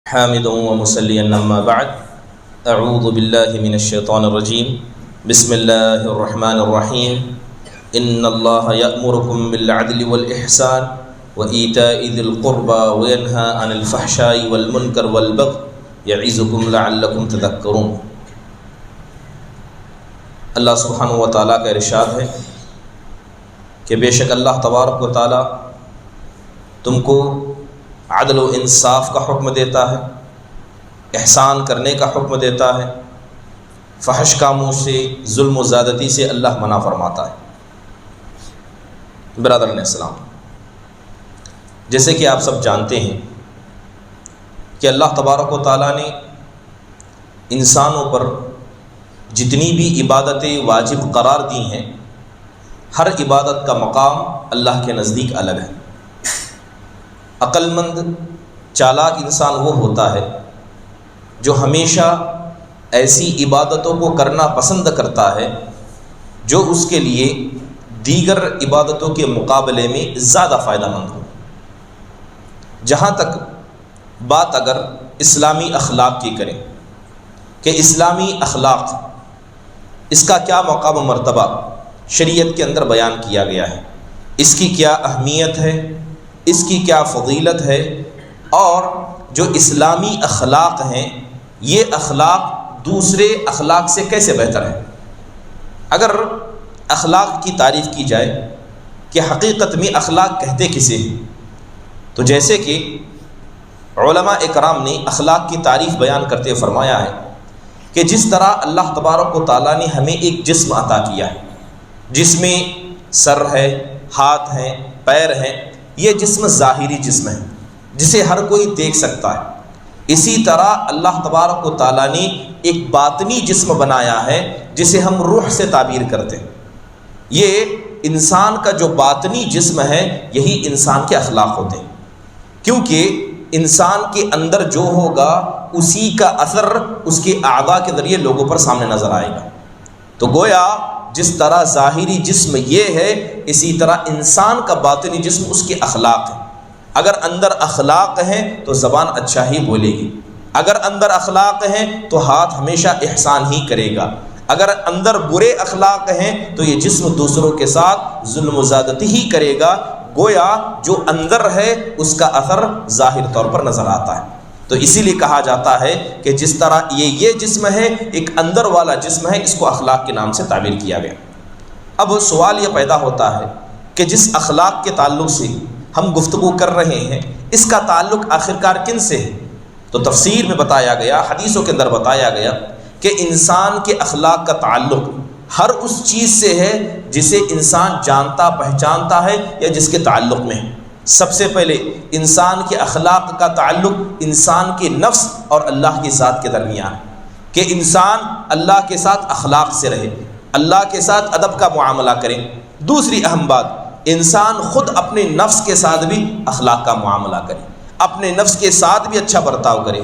حامدا ومصليا اما بعد اعوذ بالله من الشيطان الرجيم بسم الله الرحمن الرحيم ان الله يأمركم بالعدل والإحسان وإيتاء ذي القربى وينهى عن الفحشاء والمنكر والبغي يعظكم لعلكم تذكرون۔ اللہ سبحانہ و تعالیٰ کا ارشاد ہے کہ بے شک اللہ تبارک و تعالیٰ تم کو عدل و انصاف کا حکم دیتا ہے، احسان کرنے کا حکم دیتا ہے، فحش کاموں سے، ظلم و زیادتی سے اللہ منع فرماتا ہے۔ برادران اسلام، جیسے کہ آپ سب جانتے ہیں کہ اللہ تبارک و تعالیٰ نے انسانوں پر جتنی بھی عبادتیں واجب قرار دی ہیں، ہر عبادت کا مقام اللہ کے نزدیک الگ ہے۔ عقل مند چالاک انسان وہ ہوتا ہے جو ہمیشہ ایسی عبادتوں کو کرنا پسند کرتا ہے جو اس کے لیے دیگر عبادتوں کے مقابلے میں زیادہ فائدہ مند ہو۔ جہاں تک بات اگر اسلامی اخلاق کی کریں کہ اسلامی اخلاق اس کا کیا مقام و مرتبہ شریعت کے اندر بیان کیا گیا ہے، اس کی کیا اہمیت ہے، اس کی کیا فضیلت ہے، اور جو اسلامی اخلاق ہیں یہ اخلاق دوسرے اخلاق سے کیسے بہتر ہیں۔ اگر اخلاق کی تعریف کی جائے کہ حقیقت میں اخلاق کہتے کسے ہیں، تو جیسے کہ علماء اکرام نے اخلاق کی تعریف بیان کرتے فرمایا ہے کہ جس طرح اللہ تبارک و تعالیٰ نے ہمیں ایک جسم عطا کیا ہے، جس میں سر ہے، ہاتھ ہیں، پیر ہیں، یہ جسم ظاہری جسم ہے جسے ہر کوئی دیکھ سکتا ہے۔ اسی طرح اللہ تبارک و تعالیٰ نے ایک باطنی جسم بنایا ہے جسے ہم روح سے تعبیر کرتے ہیں۔ یہ انسان کا جو باطنی جسم ہے یہی انسان کے اخلاق ہوتے ہیں، کیونکہ انسان کے اندر جو ہوگا اسی کا اثر اس کے اعضاء کے ذریعے لوگوں پر سامنے نظر آئے گا۔ تو گویا جس طرح ظاہری جسم یہ ہے، اسی طرح انسان کا باطنی جسم اس کے اخلاق ہے۔ اگر اندر اخلاق ہیں تو زبان اچھا ہی بولے گی، اگر اندر اخلاق ہیں تو ہاتھ ہمیشہ احسان ہی کرے گا، اگر اندر برے اخلاق ہیں تو یہ جسم دوسروں کے ساتھ ظلم و زیادتی ہی کرے گا۔ گویا جو اندر ہے اس کا اثر ظاہر طور پر نظر آتا ہے۔ تو اسی لیے کہا جاتا ہے کہ جس طرح یہ جسم ہے، ایک اندر والا جسم ہے، اس کو اخلاق کے نام سے تعبیر کیا گیا۔ اب سوال یہ پیدا ہوتا ہے کہ جس اخلاق کے تعلق سے ہم گفتگو کر رہے ہیں اس کا تعلق آخرکار کن سے ہے؟ تو تفسیر میں بتایا گیا، حدیثوں کے اندر بتایا گیا کہ انسان کے اخلاق کا تعلق ہر اس چیز سے ہے جسے انسان جانتا پہچانتا ہے یا جس کے تعلق میں ہے۔ سب سے پہلے انسان کے اخلاق کا تعلق انسان کے نفس اور اللہ کی ذات کے درمیان ہے کہ انسان اللہ کے ساتھ اخلاق سے رہے، اللہ کے ساتھ ادب کا معاملہ کریں۔ دوسری اہم بات، انسان خود اپنے نفس کے ساتھ بھی اخلاق کا معاملہ کرے، اپنے نفس کے ساتھ بھی اچھا برتاؤ کرے۔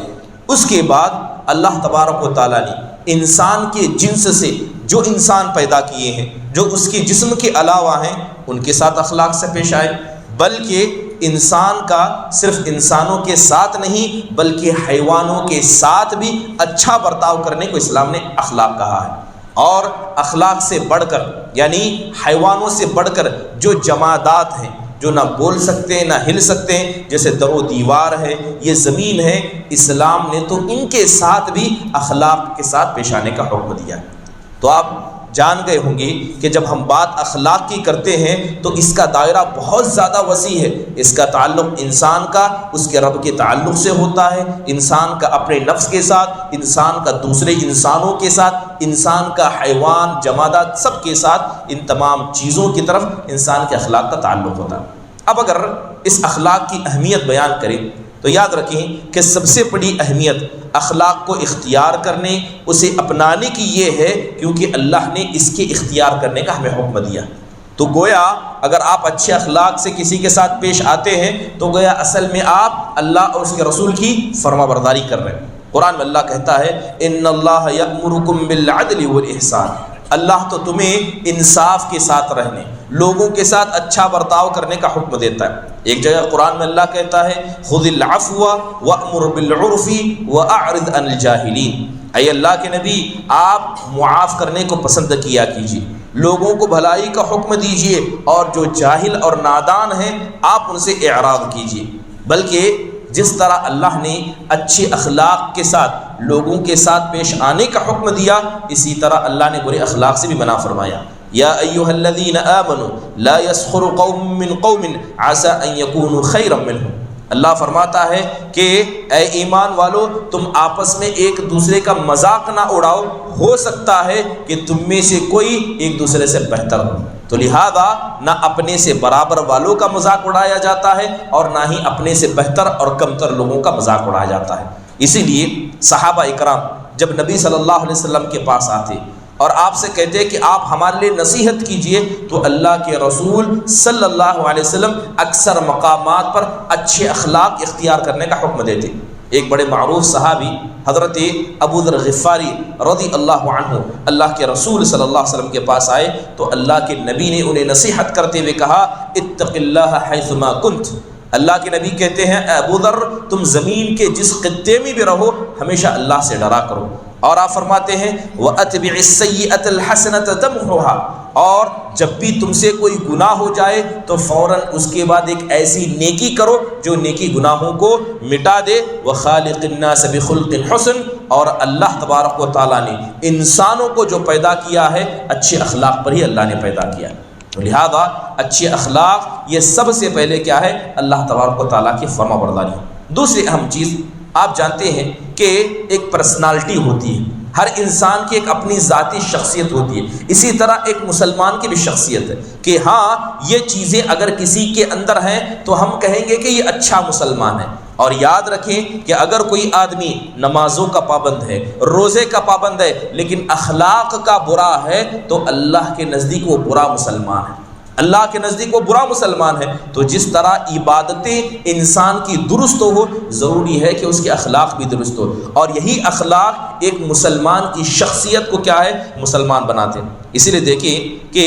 اس کے بعد اللہ تبارک و تعالیٰ نے انسان کے جنس سے جو انسان پیدا کیے ہیں، جو اس کے جسم کے علاوہ ہیں، ان کے ساتھ اخلاق سے پیش آئے، بلکہ انسان کا صرف انسانوں کے ساتھ نہیں بلکہ حیوانوں کے ساتھ بھی اچھا برتاؤ کرنے کو اسلام نے اخلاق کہا ہے۔ اور اخلاق سے بڑھ کر، یعنی حیوانوں سے بڑھ کر جو جمادات ہیں، جو نہ بول سکتے ہیں نہ ہل سکتے ہیں، جیسے در و دیوار ہے، یہ زمین ہے، اسلام نے تو ان کے ساتھ بھی اخلاق کے ساتھ پیش آنے کا حکم دیا ہے۔ تو آپ جان گئے ہوں گے کہ جب ہم بات اخلاق کی کرتے ہیں تو اس کا دائرہ بہت زیادہ وسیع ہے۔ اس کا تعلق انسان کا اس کے رب کے تعلق سے ہوتا ہے، انسان کا اپنے نفس کے ساتھ، انسان کا دوسرے انسانوں کے ساتھ، انسان کا حیوان، جمادات سب کے ساتھ، ان تمام چیزوں کی طرف انسان کے اخلاق کا تعلق ہوتا ہے۔ اب اگر اس اخلاق کی اہمیت بیان کریں تو یاد رکھیں کہ سب سے بڑی اہمیت اخلاق کو اختیار کرنے، اسے اپنانے کی یہ ہے کیونکہ اللہ نے اس کے اختیار کرنے کا ہمیں حکم دیا۔ تو گویا اگر آپ اچھے اخلاق سے کسی کے ساتھ پیش آتے ہیں تو گویا اصل میں آپ اللہ اور اس کے رسول کی فرما برداری کر رہے ہیں۔ قرآن میں اللہ کہتا ہے ان اللہ یأمرکم بالعدل والإحسان، اللہ تو تمہیں انصاف کے ساتھ رہنے، لوگوں کے ساتھ اچھا برتاؤ کرنے کا حکم دیتا ہے۔ ایک جگہ قرآن میں اللہ کہتا ہے خذ العفو وأمر بالعرف وأعرض عن الجاہلین، اے اللہ کے نبی آپ معاف کرنے کو پسند کیا کیجیے، لوگوں کو بھلائی کا حکم دیجیے، اور جو جاہل اور نادان ہیں آپ ان سے اعراض کیجیے۔ بلکہ جس طرح اللہ نے اچھے اخلاق کے ساتھ لوگوں کے ساتھ پیش آنے کا حکم دیا، اسی طرح اللہ نے برے اخلاق سے بھی منع فرمایا۔ یا ایھا الذین آمنوا لا یسخر قوم من قوم عسى ان یکونوا خیرا منهم، اللہ فرماتا ہے کہ اے ایمان والو تم آپس میں ایک دوسرے کا مذاق نہ اڑاؤ، ہو سکتا ہے کہ تم میں سے کوئی ایک دوسرے سے بہتر ہو۔ تو لہذا نہ اپنے سے برابر والوں کا مذاق اڑایا جاتا ہے اور نہ ہی اپنے سے بہتر اور کمتر لوگوں کا مذاق اڑایا جاتا ہے۔ اسی لیے صحابہ اکرام جب نبی صلی اللہ علیہ وسلم کے پاس آتے اور آپ سے کہتے کہ آپ ہمارے لیے نصیحت کیجئے، تو اللہ کے رسول صلی اللہ علیہ وسلم اکثر مقامات پر اچھے اخلاق اختیار کرنے کا حکم دیتے۔ ایک بڑے معروف صحابی حضرت ابو ذر غفاری رضی اللہ عنہ اللہ کے رسول صلی اللہ علیہ وسلم کے پاس آئے تو اللہ کے نبی نے انہیں نصیحت کرتے ہوئے کہا اتق اللہ حیثما کنت، اللہ کے نبی کہتے ہیں اے ابو ذر تم زمین کے جس خطے میں بھی رہو ہمیشہ اللہ سے ڈرا کرو، اور آپ فرماتے ہیں وَأَتْبِعِ السَّيِّئَةَ الْحَسَنَةَ تَمْحُوهَا، اور جب بھی تم سے کوئی گناہ ہو جائے تو فوراً اس کے بعد ایک ایسی نیکی کرو جو نیکی گناہوں کو مٹا دے۔ وَخَالِقِ النَّاسَ بِخُلْقٍ حُسْنٍ، اور اللہ تبارک و تعالیٰ نے انسانوں کو جو پیدا کیا ہے اچھے اخلاق پر ہی اللہ نے پیدا کیا ہے۔ تو لہذا اچھے اخلاق یہ سب سے پہلے کیا ہے؟ اللہ تبارک و تعالیٰ کی فرما برداری۔ دوسری اہم چیز آپ جانتے ہیں کہ ایک پرسنالٹی ہوتی ہے، ہر انسان کی ایک اپنی ذاتی شخصیت ہوتی ہے، اسی طرح ایک مسلمان کی بھی شخصیت ہے کہ ہاں یہ چیزیں اگر کسی کے اندر ہیں تو ہم کہیں گے کہ یہ اچھا مسلمان ہے۔ اور یاد رکھیں کہ اگر کوئی آدمی نمازوں کا پابند ہے، روزے کا پابند ہے، لیکن اخلاق کا برا ہے تو اللہ کے نزدیک وہ برا مسلمان ہے، اللہ کے نزدیک وہ برا مسلمان ہے۔ تو جس طرح عبادتیں انسان کی درست ہو ضروری ہے کہ اس کے اخلاق بھی درست ہو، اور یہی اخلاق ایک مسلمان کی شخصیت کو کیا ہے؟ مسلمان بناتے ہیں۔ اسی لیے دیکھیں کہ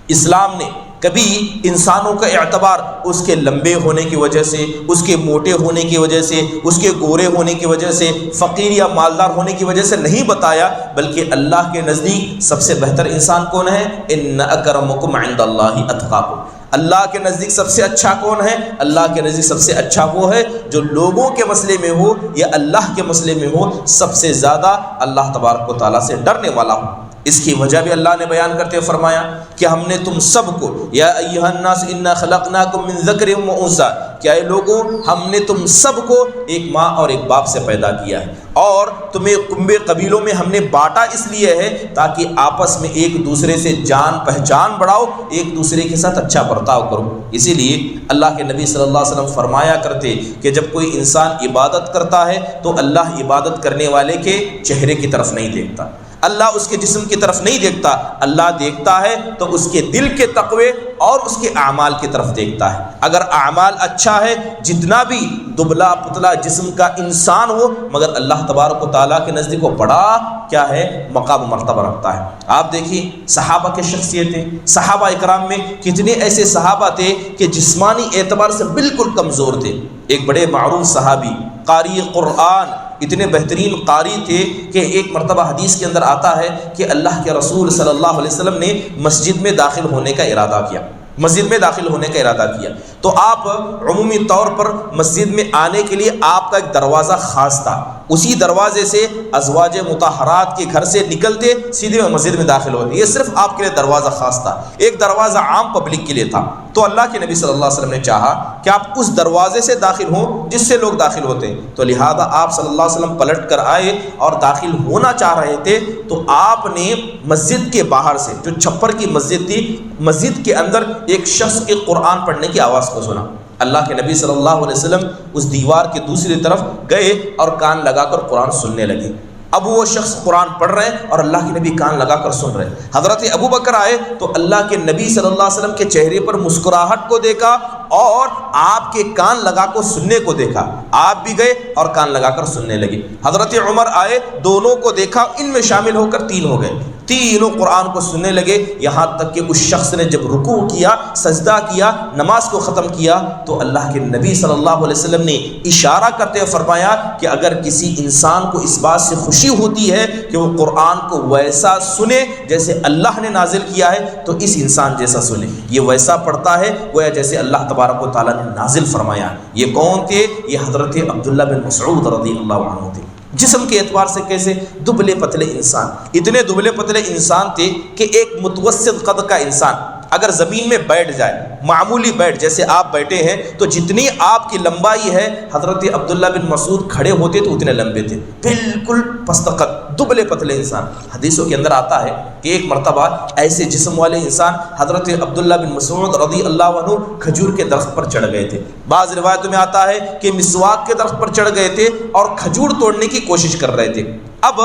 اسلام نے کبھی انسانوں کا اعتبار اس کے لمبے ہونے کی وجہ سے، اس کے موٹے ہونے کی وجہ سے، اس کے گورے ہونے کی وجہ سے، فقیر یا مالدار ہونے کی وجہ سے نہیں بتایا، بلکہ اللہ کے نزدیک سب سے بہتر انسان کون ہے؟ ان اکرمکم عند اللہ اتقاکم، اللہ کے نزدیک سب سے اچھا کون ہے؟ اللہ کے نزدیک سب سے اچھا وہ ہے جو لوگوں کے مسئلے میں ہو یا اللہ کے مسئلے میں ہو سب سے زیادہ اللہ تبارک و تعالیٰ سے ڈرنے والا ہو۔ اس کی وجہ بھی اللہ نے بیان کرتے ہوئے فرمایا کہ ہم نے تم سب کو یا ایھا الناس انا خلقناکم من ذکر و انثی، کیا اے لوگوں ہم نے تم سب کو ایک ماں اور ایک باپ سے پیدا کیا ہے، اور تمہیں کنبے قبیلوں میں ہم نے بانٹا اس لیے ہے تاکہ آپس میں ایک دوسرے سے جان پہچان بڑھاؤ، ایک دوسرے کے ساتھ اچھا برتاؤ کرو۔ اسی لیے اللہ کے نبی صلی اللہ علیہ وسلم فرمایا کرتے کہ جب کوئی انسان عبادت کرتا ہے تو اللہ عبادت کرنے والے کے چہرے کی طرف نہیں دیکھتا، اللہ اس کے جسم کی طرف نہیں دیکھتا، اللہ دیکھتا ہے تو اس کے دل کے تقوی اور اس کے اعمال کی طرف دیکھتا ہے۔ اگر اعمال اچھا ہے، جتنا بھی دبلا پتلا جسم کا انسان ہو، مگر اللہ تبارک و تعالیٰ کے نزدیک وہ بڑا کیا ہے؟ مقام و مرتبہ رکھتا ہے۔ آپ دیکھیں صحابہ کی شخصیتیں، صحابہ اکرام میں کتنے ایسے صحابہ تھے کہ جسمانی اعتبار سے بالکل کمزور تھے۔ ایک بڑے معروف صحابی قاری قرآن، اتنے بہترین قاری تھے کہ ایک مرتبہ حدیث کے اندر آتا ہے کہ اللہ کے رسول صلی اللہ علیہ وسلم نے مسجد میں داخل ہونے کا ارادہ کیا، مسجد میں داخل ہونے کا ارادہ کیا تو آپ عمومی طور پر مسجد میں آنے کے لیے آپ کا ایک دروازہ خاص تھا، اسی دروازے سے ازواج مطہرات کے گھر سے نکلتے سیدھے مسجد میں داخل ہوتے، یہ صرف آپ کے لیے دروازہ خاص تھا، ایک دروازہ عام پبلک کے لیے تھا۔ تو اللہ کے نبی صلی اللہ علیہ وسلم نے چاہا کہ آپ اس دروازے سے داخل ہوں جس سے لوگ داخل ہوتے، تو لہذا آپ صلی اللہ علیہ وسلم پلٹ کر آئے اور داخل ہونا چاہ رہے تھے تو آپ نے مسجد کے باہر سے، جو چھپر کی مسجد تھی، مسجد کے اندر ایک شخص کے قرآن پڑھنے کی آواز کو سنا۔ اللہ کے نبی صلی اللہ علیہ وسلم اس دیوار کی دوسری طرف گئے اور کان لگا کر قرآن سننے لگے۔ اب وہ شخص قرآن پڑھ رہے ہیں اور اللہ کے نبی کان لگا کر سن رہے ہیں۔ حضرت ابو بکر آئے تو اللہ کے نبی صلی اللہ علیہ وسلم کے چہرے پر مسکراہٹ کو دیکھا اور آپ کے کان لگا کر سننے کو دیکھا، آپ بھی گئے اور کان لگا کر سننے لگے۔ حضرت عمر آئے، دونوں کو دیکھا، ان میں شامل ہو کر 3 ہو گئے۔ تینوں قرآن کو سننے لگے، یہاں تک کہ اس شخص نے جب رکوع کیا، سجدہ کیا، نماز کو ختم کیا تو اللہ کے نبی صلی اللہ علیہ وسلم نے اشارہ کرتے ہوئے فرمایا کہ اگر کسی انسان کو اس بات سے خوشی ہوتی ہے کہ وہ قرآن کو ویسا سنے جیسے اللہ نے نازل کیا ہے تو اس انسان جیسا سنے، یہ ویسا پڑھتا ہے گویا جیسے اللہ تبارک و تعالیٰ نے نازل فرمایا۔ یہ کون تھے؟ یہ حضرت عبداللہ بن مسعود رضی اللہ عنہ تھے۔ جسم کے اعتبار سے کیسے؟ دبلے پتلے انسان، اتنے دبلے پتلے انسان تھے کہ ایک متوسط قد کا انسان اگر زمین میں بیٹھ جائے، معمولی بیٹھ جیسے آپ بیٹھے ہیں تو جتنی آپ کی لمبائی ہے حضرت عبداللہ بن مسعود کھڑے ہوتے تو اتنے لمبے تھے، بالکل پست قد، دبلے پتلے انسان۔ حدیثوں کے اندر آتا ہے کہ ایک مرتبہ ایسے جسم والے انسان حضرت عبداللہ بن مسعود رضی اللہ عنہ کھجور کے درخت پر چڑھ گئے تھے۔ بعض روایتوں میں آتا ہے کہ مسواک کے درخت پر چڑھ گئے تھے اور کھجور توڑنے کی کوشش کر رہے تھے۔ اب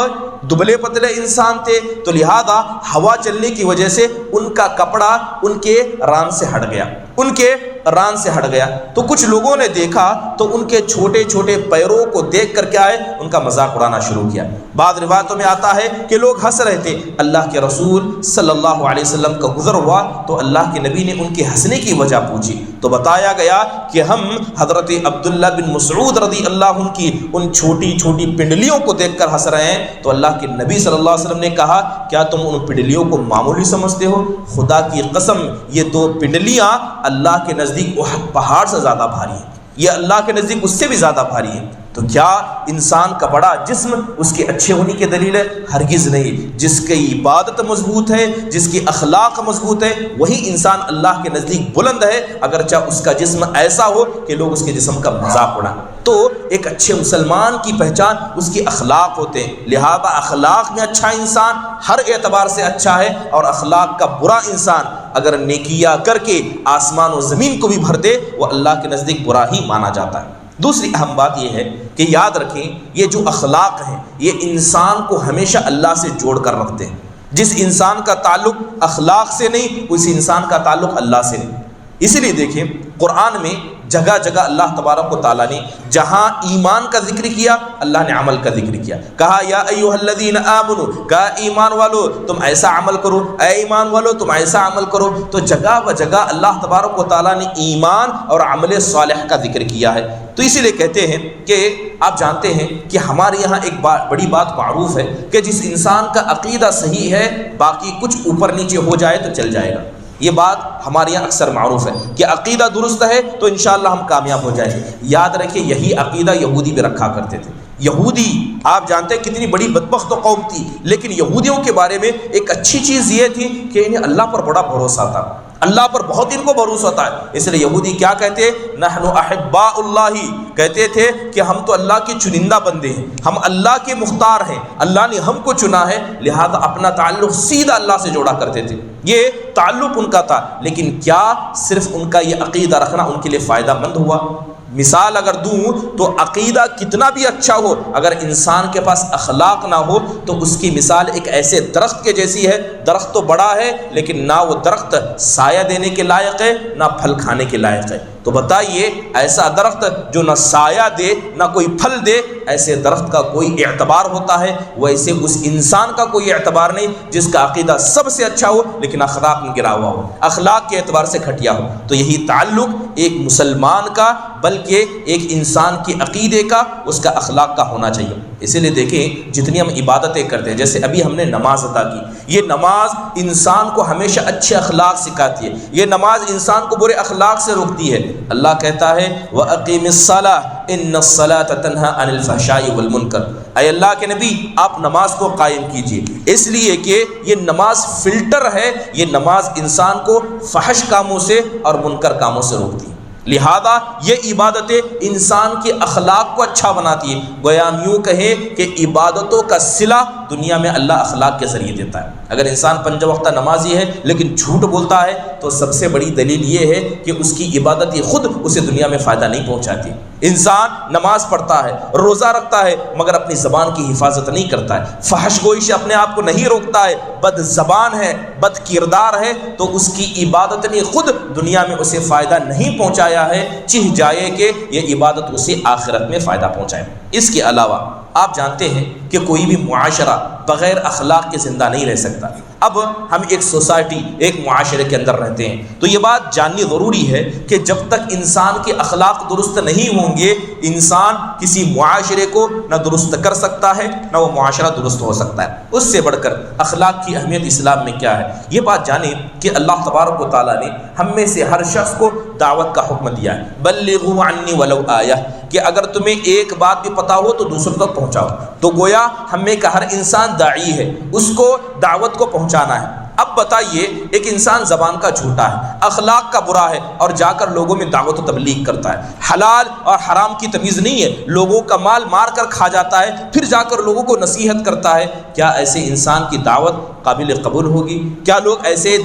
دبلے پتلے انسان تھے تو لہذا ہوا چلنے کی وجہ سے ان کا کپڑا ان کے ران سے ہٹ گیا، ان کے ران سے ہٹ گیا تو کچھ لوگوں نے دیکھا تو ان کے چھوٹے چھوٹے پیروں کو دیکھ کر کیا ہے ان کا مذاق اڑانا شروع کیا۔ بعض روایتوں میں آتا ہے کہ لوگ ہنس رہے تھے، اللہ کے رسول صلی اللہ علیہ وسلم کا گزر ہوا تو اللہ کے نبی نے ان کے ہنسنے کی وجہ پوچھی تو بتایا گیا کہ ہم حضرت عبداللہ بن مسعود رضی اللہ عنہ کی ان چھوٹی چھوٹی پنڈلیوں کو دیکھ کر ہنس رہے ہیں۔ تو اللہ کے نبی صلی اللہ علیہ وسلم نے کہا کیا تم ان پنڈلیوں کو معمولی سمجھتے ہو؟ خدا کی قسم یہ دو پنڈلیاں اللہ کے نزدیک احد پہاڑ سے زیادہ بھاری ہیں، یہ اللہ کے نزدیک اس سے بھی زیادہ بھاری ہے۔ تو کیا انسان کا بڑا جسم اس کے اچھے ہونے کی دلیل ہے؟ ہرگز نہیں۔ جس کی عبادت مضبوط ہے، جس کی اخلاق مضبوط ہے، وہی انسان اللہ کے نزدیک بلند ہے، اگرچہ اس کا جسم ایسا ہو کہ لوگ اس کے جسم کا مذاق اڑائیں۔ تو ایک اچھے مسلمان کی پہچان اس کی اخلاق ہوتے ہیں، لہذا اخلاق میں اچھا انسان ہر اعتبار سے اچھا ہے، اور اخلاق کا برا انسان اگر نیکیاں کر کے آسمان و زمین کو بھی بھر دے وہ اللہ کے نزدیک برا ہی مانا جاتا ہے۔ دوسری اہم بات یہ ہے کہ یاد رکھیں یہ جو اخلاق ہیں یہ انسان کو ہمیشہ اللہ سے جوڑ کر رکھتے ہیں۔ جس انسان کا تعلق اخلاق سے نہیں اس انسان کا تعلق اللہ سے نہیں۔ اسی لیے دیکھیں قرآن میں جگہ جگہ اللہ تبارک و تعالیٰ نے جہاں ایمان کا ذکر کیا اللہ نے عمل کا ذکر کیا، کہا یا ایھا الذین آمنوا، کہا ایمان والو تم ایسا عمل کرو، اے ایمان والو تم ایسا عمل کرو۔ تو جگہ و جگہ اللہ تبارک و تعالیٰ نے ایمان اور عمل صالح کا ذکر کیا ہے۔ تو اسی لیے کہتے ہیں کہ آپ جانتے ہیں کہ ہمارے یہاں ایک بڑی بات معروف ہے کہ جس انسان کا عقیدہ صحیح ہے باقی کچھ اوپر نیچے ہو جائے تو چل جائے گا۔ یہ بات ہمارے یہاں اکثر معروف ہے کہ عقیدہ درست ہے تو انشاءاللہ ہم کامیاب ہو جائیں گے۔ یاد رکھیں یہی عقیدہ یہودی بھی رکھا کرتے تھے۔ یہودی آپ جانتے ہیں کتنی بڑی بدبخت قوم تھی، لیکن یہودیوں کے بارے میں ایک اچھی چیز یہ تھی کہ انہیں اللہ پر بڑا بھروسہ تھا، اللہ پر بہت ان کو بھروسہ ہوتا ہے۔ اس لیے یہودی کیا کہتے ہیں؟ نحن احباء اللہ، کہتے تھے کہ ہم تو اللہ کے چنندہ بندے ہیں، ہم اللہ کے مختار ہیں، اللہ نے ہم کو چنا ہے، لہذا اپنا تعلق سیدھا اللہ سے جوڑا کرتے تھے۔ یہ تعلق ان کا تھا، لیکن کیا صرف ان کا یہ عقیدہ رکھنا ان کے لیے فائدہ مند ہوا؟ مثال اگر دوں تو عقیدہ کتنا بھی اچھا ہو اگر انسان کے پاس اخلاق نہ ہو تو اس کی مثال ایک ایسے درخت کے جیسی ہے۔ درخت تو بڑا ہے لیکن نہ وہ درخت سایہ دینے کے لائق ہے نہ پھل کھانے کے لائق ہے۔ تو بتائیے ایسا درخت جو نہ سایہ دے نہ کوئی پھل دے، ایسے درخت کا کوئی اعتبار ہوتا ہے؟ ویسے اس انسان کا کوئی اعتبار نہیں جس کا عقیدہ سب سے اچھا ہو لیکن اخلاق میں گرا ہوا ہو، اخلاق کے اعتبار سے گھٹیا ہو۔ تو یہی تعلق ایک مسلمان کا بلکہ ایک انسان کے عقیدے کا، اس کا اخلاق کا ہونا چاہیے۔ اسی لیے دیکھیں جتنی ہم عبادتیں کرتے ہیں، جیسے ابھی ہم نے نماز ادا کی، یہ نماز انسان کو ہمیشہ اچھے اخلاق سکھاتی ہے، یہ نماز انسان کو برے اخلاق سے روکتی ہے۔ اللہ کہتا ہے وَأَقِيمِ الصَّلَاةَ إِنَّ الصَّلَاةَ تَنْهَىٰ عَنِ الْفَحْشَاءِ وَالْمُنكَرِ، اے اللہ کے نبی آپ نماز کو قائم کیجیے، اس لیے کہ یہ نماز فلٹر ہے، یہ نماز انسان کو فحش کاموں سے اور منکر کاموں سے روکتی ہے۔ لہذا یہ عبادتیں انسان کے اخلاق کو اچھا بناتی ہے۔ گویا ہم یوں کہیں کہ عبادتوں کا صلہ دنیا میں اللہ اخلاق کے ذریعے دیتا ہے۔ اگر انسان پنج وقتہ نمازی ہے لیکن جھوٹ بولتا ہے تو سب سے بڑی دلیل یہ ہے کہ اس کی عبادت خود اسے دنیا میں فائدہ نہیں پہنچاتی۔ انسان نماز پڑھتا ہے، روزہ رکھتا ہے، مگر اپنی زبان کی حفاظت نہیں کرتا ہے، فحش گوئی سے اپنے آپ کو نہیں روکتا ہے، بد زبان ہے، بد کردار ہے، تو اس کی عبادت نے خود دنیا میں اسے فائدہ نہیں پہنچایا ہے، چہ جائے کہ یہ عبادت اسے آخرت میں فائدہ پہنچائے۔ اس کے علاوہ آپ جانتے ہیں کہ کوئی بھی معاشرہ بغیر اخلاق کے زندہ نہیں رہ سکتا۔ اب ہم ایک سوسائٹی، ایک معاشرے کے اندر رہتے ہیں، تو یہ بات جاننی ضروری ہے کہ جب تک انسان کے اخلاق درست نہیں ہوں گے، انسان کسی معاشرے کو نہ درست کر سکتا ہے، نہ وہ معاشرہ درست ہو سکتا ہے۔ اس سے بڑھ کر اخلاق کی اہمیت اسلام میں کیا ہے، یہ بات جانیں کہ اللہ تبارک و تعالیٰ نے ہم میں سے ہر شخص کو دعوت کا حکم دیا ہے، بلغوا عنی ولو آیہ، کہ اگر تمہیں ایک بات بھی پتہ ہو تو دوسروں تک پہنچاؤ۔ تو گویا ہم میں کا ہر انسان داعی ہے، اس کو دعوت کو پہنچانا ہے۔ اب بتائیے، ایک انسان زبان کا جھوٹا ہے، اخلاق کا برا ہے، اور جا کر لوگوں میں دعوت و تبلیغ کرتا ہے، حلال اور حرام کی تمیز نہیں ہے، لوگوں کا مال مار کر کھا جاتا ہے، پھر جا کر لوگوں کو نصیحت کرتا ہے، کیا ایسے انسان کی دعوت قابل قبول ہوگی؟ کیا لوگ ایسے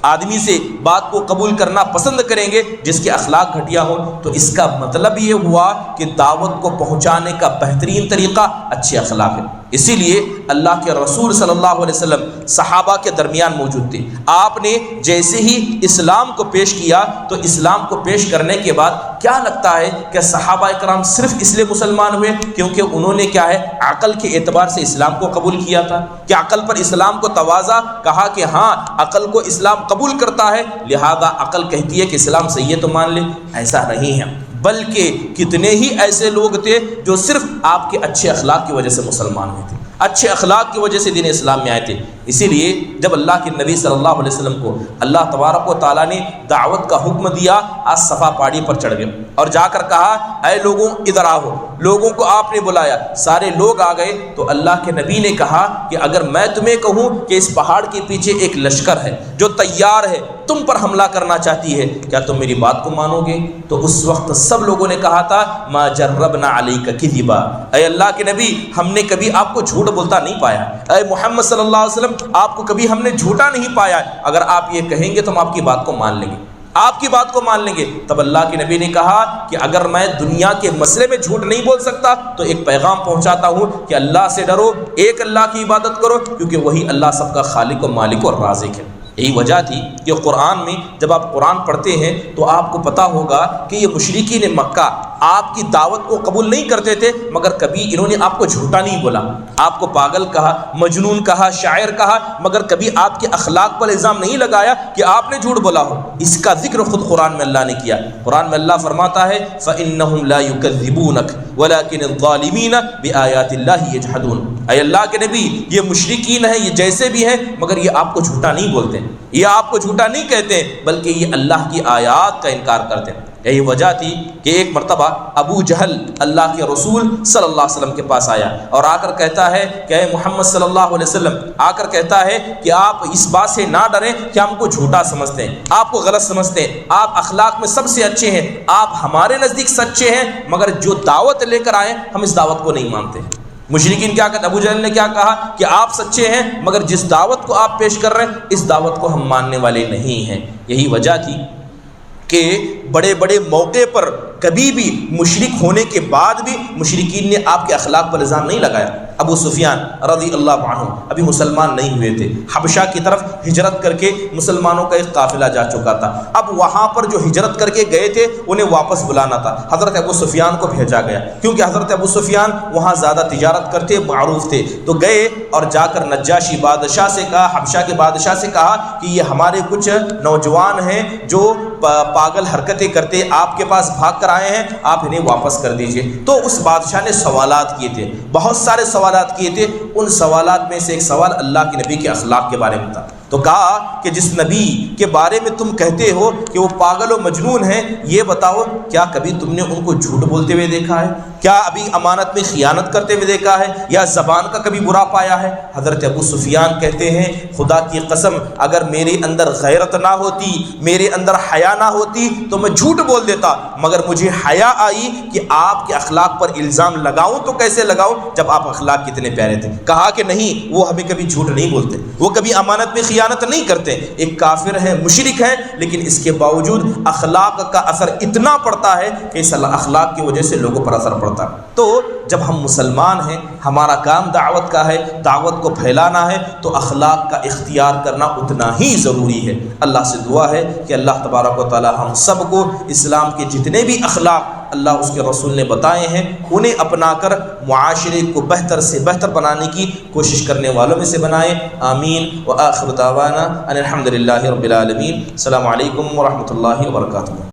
آدمی سے بات کو قبول کرنا پسند کریں گے جس کے اخلاق گھٹیا ہو؟ تو اس کا مطلب یہ ہوا کہ دعوت کو پہنچانے کا بہترین طریقہ اچھے اخلاق ہے۔ اسی لیے اللہ کے رسول صلی اللہ علیہ وسلم صحابہ کے درمیان موجود تھے، آپ نے جیسے ہی اسلام کو پیش کیا تو اسلام کو پیش کرنے کے بعد کیا لگتا ہے کہ صحابہ اکرام صرف اس لیے مسلمان ہوئے کیونکہ انہوں نے کیا ہے، عقل کے اعتبار سے اسلام کو قبول کیا تھا، کہ عقل پر اسلام کو توازا، کہا کہ ہاں عقل کو اسلام قبول کرتا ہے لہذا عقل کہتی ہے کہ اسلام صحیح ہے تو مان لے؟ ایسا نہیں ہے، بلکہ کتنے ہی ایسے لوگ تھے جو صرف آپ کے اچھے اخلاق کی وجہ سے مسلمان ہوئے تھے، اچھے اخلاق کی وجہ سے دین اسلام میں آئے تھے۔ اسی لیے جب اللہ کے نبی صلی اللہ علیہ وسلم کو اللہ تبارک و تعالیٰ نے دعوت کا حکم دیا، آج صفا پہاڑی پر چڑھ گئے اور جا کر کہا اے لوگوں ادھر آؤ، لوگوں کو آپ نے بلایا، سارے لوگ آ گئے، تو اللہ کے نبی نے کہا کہ اگر میں تمہیں کہوں کہ اس پہاڑ کے پیچھے ایک لشکر ہے جو تیار ہے تم پر حملہ کرنا چاہتی ہے، کیا تم میری بات کو مانو گے؟ تو اس وقت سب لوگوں نے کہا تھا ما جربنا علیک کذبا، اے اللہ کے نبی ہم نے کبھی آپ کو جھوٹ بولتا نہیں پایا، اے محمد صلی اللہ علیہ وسلم آپ کو کبھی ہم نے جھوٹا نہیں پایا، اگر آپ یہ کہیں گے تو ہم آپ کی بات کو مان لیں گے، آپ کی بات کو مان لیں گے۔ تب اللہ کے نبی نے کہا کہ اگر میں دنیا کے مسئلے میں جھوٹ نہیں بول سکتا تو ایک پیغام پہنچاتا ہوں کہ اللہ سے ڈرو، ایک اللہ کی عبادت کرو، کیونکہ وہی اللہ سب کا خالق و مالک اور رازق ہے۔ یہی وجہ تھی کہ قرآن میں جب آپ قرآن پڑھتے ہیں تو آپ کو پتہ ہوگا کہ یہ مشرکین مکہ آپ کی دعوت کو قبول نہیں کرتے تھے، مگر کبھی انہوں نے آپ کو جھوٹا نہیں بولا، آپ کو پاگل کہا، مجنون کہا، شاعر کہا، مگر کبھی آپ کے اخلاق پر الزام نہیں لگایا کہ آپ نے جھوٹ بولا ہو۔ اس کا ذکر خود قرآن میں اللہ نے کیا۔ قرآن میں اللہ فرماتا ہے فَإِنَّهُمْ لَا يُكَذِّبُونَكَ وَلَكِنِ الظَّالِمِينَ بِآيَاتِ اللَّهِ يَجْحَدُونَ، اے اللہ کے نبی یہ مشرکین ہیں، یہ جیسے بھی ہیں، مگر یہ آپ کو جھوٹا نہیں بولتے، یہ آپ کو جھوٹا نہیں کہتے، بلکہ یہ اللہ کی آیات کا انکار کرتے ہیں۔ یہی وجہ تھی کہ ایک مرتبہ ابو جہل اللہ کے رسول صلی اللہ علیہ وسلم کے پاس آیا اور آ کر کہتا ہے کہ اے محمد صلی اللہ علیہ وسلم، آ کر کہتا ہے کہ آپ اس بات سے نہ ڈریں کہ ہم کو جھوٹا سمجھتے ہیں، آپ کو غلط سمجھتے ہیں، آپ اخلاق میں سب سے اچھے ہیں، آپ ہمارے نزدیک سچے ہیں، مگر جو دعوت لے کر آئے ہم اس دعوت کو نہیں مانتے۔ مشرکین کیا کہتے، ابو جہل نے کیا کہا کہ آپ سچے ہیں مگر جس دعوت کو آپ پیش کر رہے ہیں اس دعوت کو ہم ماننے والے نہیں ہیں۔ یہی وجہ تھی کہ بڑے بڑے موقع پر کبھی بھی مشرک ہونے کے بعد بھی مشرکین نے آپ کے اخلاق پر الزام نہیں لگایا۔ ابو سفیان رضی اللہ عنہ ابھی مسلمان نہیں ہوئے تھے، حبشہ کی طرف ہجرت کر کے مسلمانوں کا ایک قافلہ جا چکا تھا، اب وہاں پر جو ہجرت کر کے گئے تھے انہیں واپس بلانا تھا، حضرت ابو سفیان کو بھیجا گیا کیونکہ حضرت ابو سفیان وہاں زیادہ تجارت کرتے معروف تھے، تو گئے اور جا کر نجاشی بادشاہ سے کہا، حبشہ کے بادشاہ سے کہا کہ یہ ہمارے کچھ نوجوان ہیں جو پاگل حرکتیں کرتے آپ کے پاس بھاگ کر آئے ہیں، آپ انہیں واپس کر دیجئے۔ تو اس بادشاہ نے سوالات کیے تھے، بہت سارے سوالات کیے تھے، ان سوالات میں سے ایک سوال اللہ کے نبی کے اخلاق کے بارے میں تھا، تو کہا کہ جس نبی کے بارے میں تم کہتے ہو کہ وہ پاگل و مجنون ہیں، یہ بتاؤ کیا کبھی تم نے ان کو جھوٹ بولتے ہوئے دیکھا ہے؟ کیا ابھی امانت میں خیانت کرتے ہوئے دیکھا ہے یا زبان کا کبھی برا پایا ہے؟ حضرت ابو سفیان کہتے ہیں خدا کی قسم اگر میرے اندر غیرت نہ ہوتی، میرے اندر حیا نہ ہوتی تو میں جھوٹ بول دیتا، مگر مجھے حیا آئی کہ آپ کے اخلاق پر الزام لگاؤں تو کیسے لگاؤں جب آپ اخلاق کتنے پیارے تھے۔ کہا کہ نہیں، وہ ہمیں کبھی جھوٹ نہیں بولتے، وہ کبھی امانت میں خیانت نہیں کرتے، ایک کافر ہے، مشرک ہے، لیکن اس کے باوجود اخلاق کا اثر اتنا پڑتا ہے کہ اس اخلاق کی وجہ سے لوگوں پر اثر پڑتا ہے۔ تو جب ہم مسلمان ہیں، ہمارا کام دعوت کا ہے، دعوت کو پھیلانا ہے، تو اخلاق کا اختیار کرنا اتنا ہی ضروری ہے۔ اللہ سے دعا ہے کہ اللہ تبارک و تعالی ہم سب کو اسلام کے جتنے بھی اخلاق اللہ اس کے رسول نے بتائے ہیں انہیں اپنا کر معاشرے کو بہتر سے بہتر بنانے کی کوشش کرنے والوں میں سے بنائیں۔ آمین۔ وآخر دعوانا ان الحمد للہ رب العالمین۔ السلام علیکم ورحمۃ اللہ وبرکاتہ۔